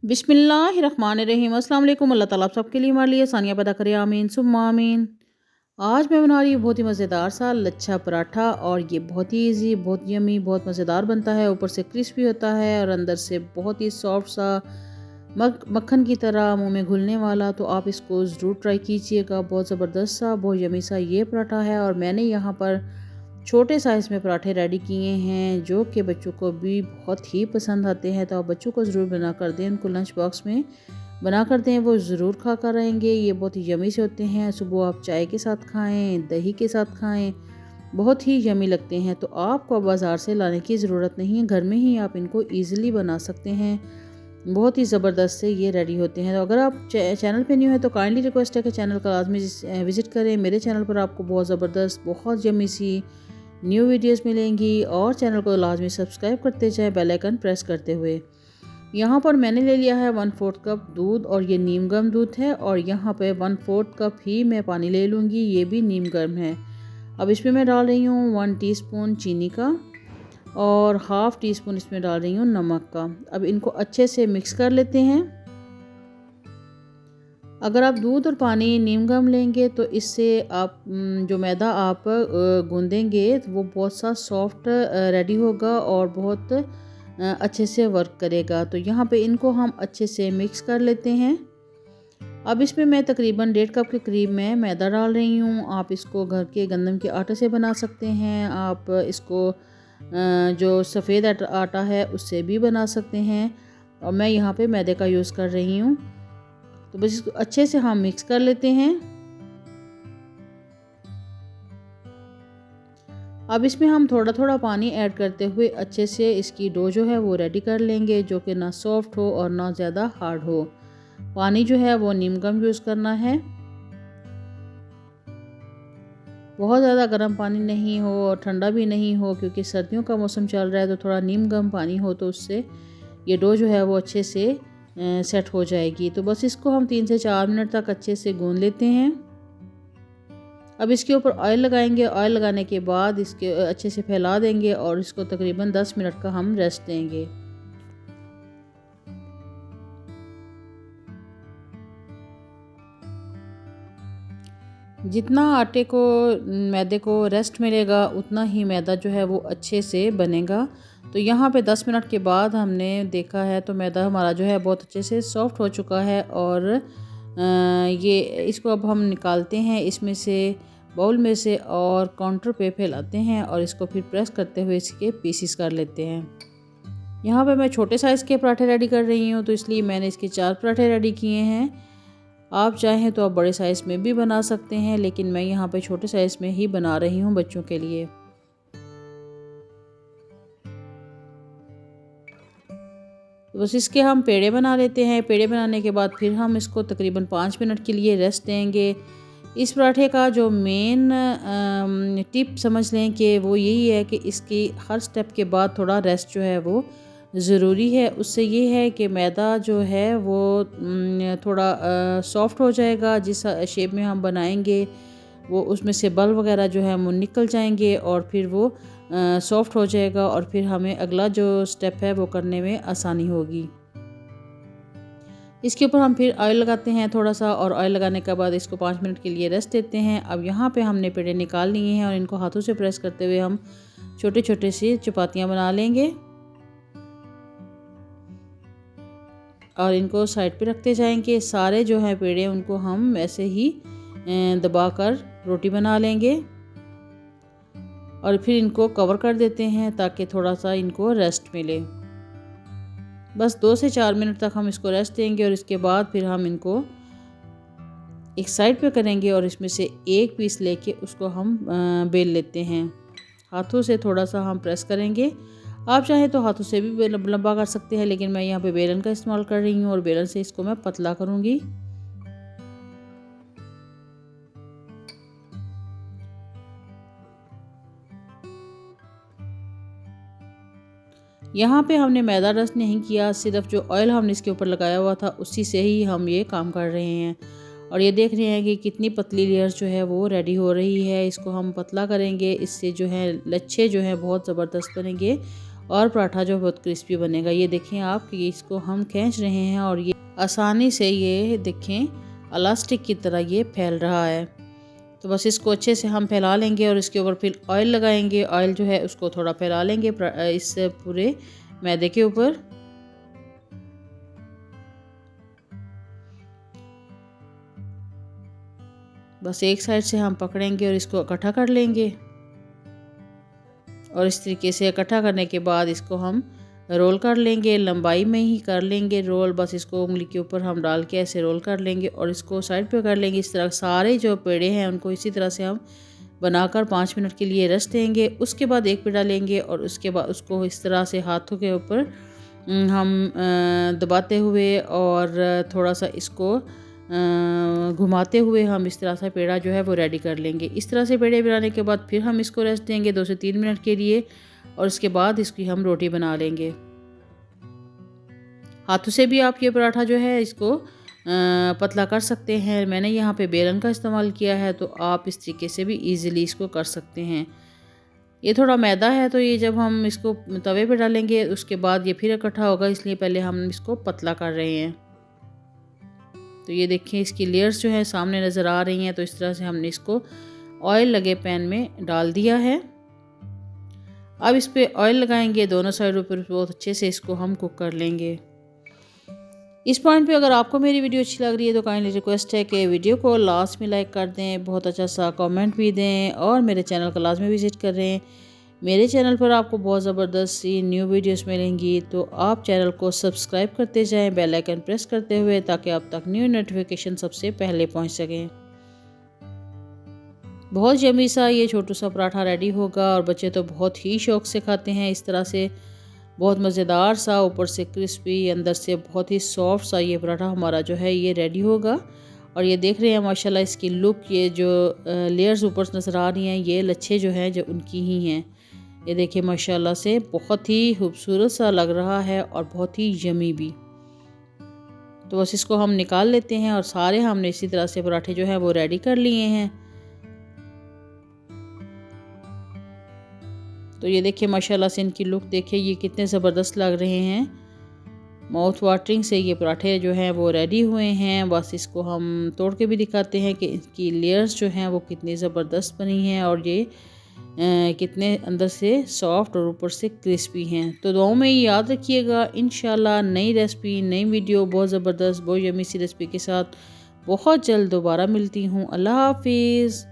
बिस्मिल्लाहिर्रहमानिर्रहीम। अस्सलाम वालेकुम। अल्लाह ताला आप सबके लिए हमारे लिए आसानियाँ पैदा करे, आमीन सुम्मा आमीन। आज मैं बना रही हूँ बहुत ही मज़ेदार सा लच्छा पराठा, और ये बहुत ही ईजी, बहुत यमी, बहुत मज़ेदार बनता है। ऊपर से क्रिस्पी होता है और अंदर से बहुत ही सॉफ्ट सा मक्खन की तरह मुंह में घुलने वाला। तो आप इसको ज़रूर ट्राई कीजिएगा। बहुत ज़बरदस्त सा, बहुत यमी सा ये पराठा है। और मैंने यहाँ पर छोटे साइज़ में पराठे रेडी किए हैं जो कि बच्चों को भी बहुत ही पसंद आते हैं। तो आप बच्चों को ज़रूर बना कर दें, उनको लंच बॉक्स में बना कर दें, वो ज़रूर खा कर रहेंगे। ये बहुत ही यमी से होते हैं। सुबह आप चाय के साथ खाएं, दही के साथ खाएं, बहुत ही यमी लगते हैं। तो आपको बाज़ार से लाने की ज़रूरत नहीं है, घर में ही आप इनको ईज़िली बना सकते हैं। बहुत ही ज़बरदस्त से ये रेडी होते हैं। तो अगर आप चैनल पे न्यू है तो काइंडली रिक्वेस्ट है कि चैनल का लाजमी विज़िट करें। मेरे चैनल पर आपको बहुत ज़बरदस्त, बहुत यमी सी न्यू वीडियोस मिलेंगी, और चैनल को लाजमी सब्सक्राइब करते जाएं बेल आइकन प्रेस करते हुए। यहाँ पर मैंने ले लिया है 1/4 कप दूध, और ये नीम गर्म दूध है। और यहाँ पे 1/4 कप ही मैं पानी ले लूँगी, ये भी नीम गर्म है। अब इसमें मैं डाल रही हूँ 1 टीस्पून चीनी का, और हाफ़ टी स्पून इसमें डाल रही हूँ नमक का। अब इनको अच्छे से मिक्स कर लेते हैं। अगर आप दूध और पानी नीम गर्म लेंगे तो इससे आप जो मैदा आप गूंदेंगे तो वो बहुत सा सॉफ्ट रेडी होगा और बहुत अच्छे से वर्क करेगा। तो यहाँ पे इनको हम अच्छे से मिक्स कर लेते हैं। अब इसमें मैं तकरीबन 1.5 कप के करीब मैं मैदा डाल रही हूँ। आप इसको घर के गंदम के आटे से बना सकते हैं। आप इसको जो सफ़ेद आटा है उससे भी बना सकते हैं, और मैं यहाँ पे मैदे का यूज़ कर रही हूँ। तो बस इसको अच्छे से हम मिक्स कर लेते हैं। अब इसमें हम थोड़ा थोड़ा पानी ऐड करते हुए अच्छे से इसकी डो जो है वो रेडी कर लेंगे, जो कि ना सॉफ्ट हो और ना ज़्यादा हार्ड हो। पानी जो है वो नीम गर्म यूज़ करना है, बहुत ज़्यादा गर्म पानी नहीं हो और ठंडा भी नहीं हो, क्योंकि सर्दियों का मौसम चल रहा है। तो थोड़ा नीम गर्म पानी हो तो उससे ये डो जो है वो अच्छे से सेट हो जाएगी। तो बस इसको हम 3 से 4 मिनट तक अच्छे से गूंद लेते हैं। अब इसके ऊपर ऑयल लगाएंगे। ऑयल लगाने के बाद इसके अच्छे से फैला देंगे और इसको तकरीबन 10 मिनट का हम रेस्ट देंगे। जितना आटे को मैदे को रेस्ट मिलेगा उतना ही मैदा जो है वो अच्छे से बनेगा। तो यहाँ पे 10 मिनट के बाद हमने देखा है तो मैदा हमारा जो है बहुत अच्छे से सॉफ्ट हो चुका है। और ये इसको अब हम निकालते हैं इसमें से, बाउल में से, और काउंटर पे फैलाते हैं और इसको फिर प्रेस करते हुए इसके पीसीस कर लेते हैं। यहाँ पे मैं छोटे साइज़ के पराठे रेडी कर रही हूँ, तो इसलिए मैंने इसके 4 पराठे रेडी किए हैं। आप चाहें तो आप बड़े साइज़ में भी बना सकते हैं, लेकिन मैं यहाँ पे छोटे साइज़ में ही बना रही हूँ बच्चों के लिए। तो बस इसके हम पेड़े बना लेते हैं। पेड़े बनाने के बाद फिर हम इसको तकरीबन 5 मिनट के लिए रेस्ट देंगे। इस पराठे का जो मेन टिप समझ लें कि वो यही है कि इसकी हर स्टेप के बाद थोड़ा रेस्ट जो है वो ज़रूरी है। उससे ये है कि मैदा जो है वो थोड़ा सॉफ्ट हो जाएगा। जिस शेप में हम बनाएंगे वो उसमें से बल वगैरह जो है वो निकल जाएंगे और फिर वो सॉफ्ट हो जाएगा, और फिर हमें अगला जो स्टेप है वो करने में आसानी होगी। इसके ऊपर हम फिर ऑयल लगाते हैं थोड़ा सा, और ऑयल लगाने के बाद इसको 5 मिनट के लिए रेस्ट देते हैं। अब यहाँ पे हमने पेड़े निकाल लिए हैं और इनको हाथों से प्रेस करते हुए हम छोटे छोटे सी चपातियाँ बना लेंगे, और इनको साइड पे रखते जाएंगे। सारे जो हैं पेड़े उनको हम ऐसे ही दबाकर रोटी बना लेंगे, और फिर इनको कवर कर देते हैं ताकि थोड़ा सा इनको रेस्ट मिले। बस 2 से 4 मिनट तक हम इसको रेस्ट देंगे, और इसके बाद फिर हम इनको एक साइड पे करेंगे और इसमें से एक पीस लेके उसको हम बेल लेते हैं। हाथों से थोड़ा सा हम प्रेस करेंगे। आप चाहें तो हाथों से भी लंबा कर सकते हैं, लेकिन मैं यहाँ पे बेलन का इस्तेमाल कर रही हूँ, और बेलन से इसको मैं पतला करूँगी। यहाँ पे हमने मैदा रस्ट नहीं किया, सिर्फ जो ऑयल हमने इसके ऊपर लगाया हुआ था उसी से ही हम ये काम कर रहे हैं। और ये देख रहे हैं कि कितनी पतली लेयर्स जो है वो रेडी हो रही है। इसको हम पतला करेंगे, इससे जो है लच्छे जो हैं बहुत ज़बरदस्त बनेंगे और पराठा जो बहुत क्रिस्पी बनेगा। ये देखें आप कि इसको हम खींच रहे हैं और ये आसानी से ये देखें इलास्टिक की तरह ये फैल रहा है। तो बस इसको अच्छे से हम फैला लेंगे और इसके ऊपर फिर ऑयल लगाएंगे। ऑयल जो है उसको थोड़ा फैला लेंगे इस पूरे मैदे के ऊपर। बस एक साइड से हम पकड़ेंगे और इसको इकट्ठा कर लेंगे और इस तरीके से इकट्ठा करने के बाद इसको हम रोल कर लेंगे। लंबाई में ही कर लेंगे रोल। बस इसको उंगली के ऊपर हम डाल के ऐसे रोल कर लेंगे और इसको साइड पे कर लेंगे। इस तरह सारे जो पेड़े हैं उनको इसी तरह से हम बनाकर 5 मिनट के लिए रेस्ट देंगे। उसके बाद एक पेड़ा लेंगे और उसके बाद उसको इस तरह से हाथों के ऊपर हम दबाते हुए और थोड़ा सा इसको घुमाते हुए हम इस तरह से पेड़ा जो है वो रेडी कर लेंगे। इस तरह से पेड़े बनाने के बाद फिर हम इसको रेस्ट देंगे 2 से 3 मिनट के लिए और उसके बाद इसकी हम रोटी बना लेंगे। हाथों से भी आप ये पराठा जो है इसको पतला कर सकते हैं। मैंने यहाँ पे बेलन का इस्तेमाल किया है, तो आप इस तरीके से भी इजीली इसको कर सकते हैं। ये थोड़ा मैदा है तो ये जब हम इसको तवे पे डालेंगे उसके बाद ये फिर इकट्ठा होगा, इसलिए पहले हम इसको पतला कर रहे हैं। तो ये देखिए इसकी लेयर्स जो है सामने नज़र आ रही हैं। तो इस तरह से हमने इसको ऑयल लगे पैन में डाल दिया है। अब इस पे ऑयल लगाएंगे दोनों साइडों पर, बहुत अच्छे से इसको हम कुक कर लेंगे। इस पॉइंट पे अगर आपको मेरी वीडियो अच्छी लग रही है तो काइंडली रिक्वेस्ट है कि वीडियो को लास्ट में लाइक कर दें, बहुत अच्छा सा कमेंट भी दें और मेरे चैनल को लाजमी विज़िट करें। मेरे चैनल पर आपको बहुत ज़बरदस्त सी न्यू वीडियोस मिलेंगी, तो आप चैनल को सब्सक्राइब करते जाएं बेल आइकन प्रेस करते हुए, ताकि आप तक न्यू नोटिफिकेशन सबसे पहले पहुंच सकें। बहुत यम्मी सा ये छोटू सा पराठा रेडी होगा और बच्चे तो बहुत ही शौक़ से खाते हैं। इस तरह से बहुत मज़ेदार सा, ऊपर से क्रिस्पी, अंदर से बहुत ही सॉफ्ट सा ये पराठा हमारा जो है ये रेडी होगा। और ये देख रहे हैं माशाल्लाह इसकी लुक, ये जो लेयर्स ऊपर नज़र आ रही हैं ये लच्छे जो हैं जो उनकी ही हैं। ये देखिए माशाल्लाह से बहुत ही खूबसूरत सा लग रहा है और बहुत ही यमी भी। तो बस इसको हम निकाल लेते हैं और सारे हमने इसी तरह से पराठे जो है वो रेडी कर लिए हैं। तो ये देखिए माशाल्लाह से इनकी लुक देखिए ये कितने ज़बरदस्त लग रहे हैं। माउथ वाटरिंग से ये पराठे जो हैं वो रेडी हुए हैं। बस इसको हम तोड़ के भी दिखाते हैं कि इसकी लेयर्स जो हैं वो कितनी ज़बरदस्त बनी हैं और ये कितने अंदर से सॉफ्ट और ऊपर से क्रिस्पी हैं। तो दुआओं में याद रखिएगा। इंशाल्लाह नई रेसिपी, नई वीडियो बहुत ज़बरदस्त, बहुत यम्मी सी रेसिपी के साथ बहुत जल्द दोबारा मिलती हूँ। अल्लाह हाफिज़।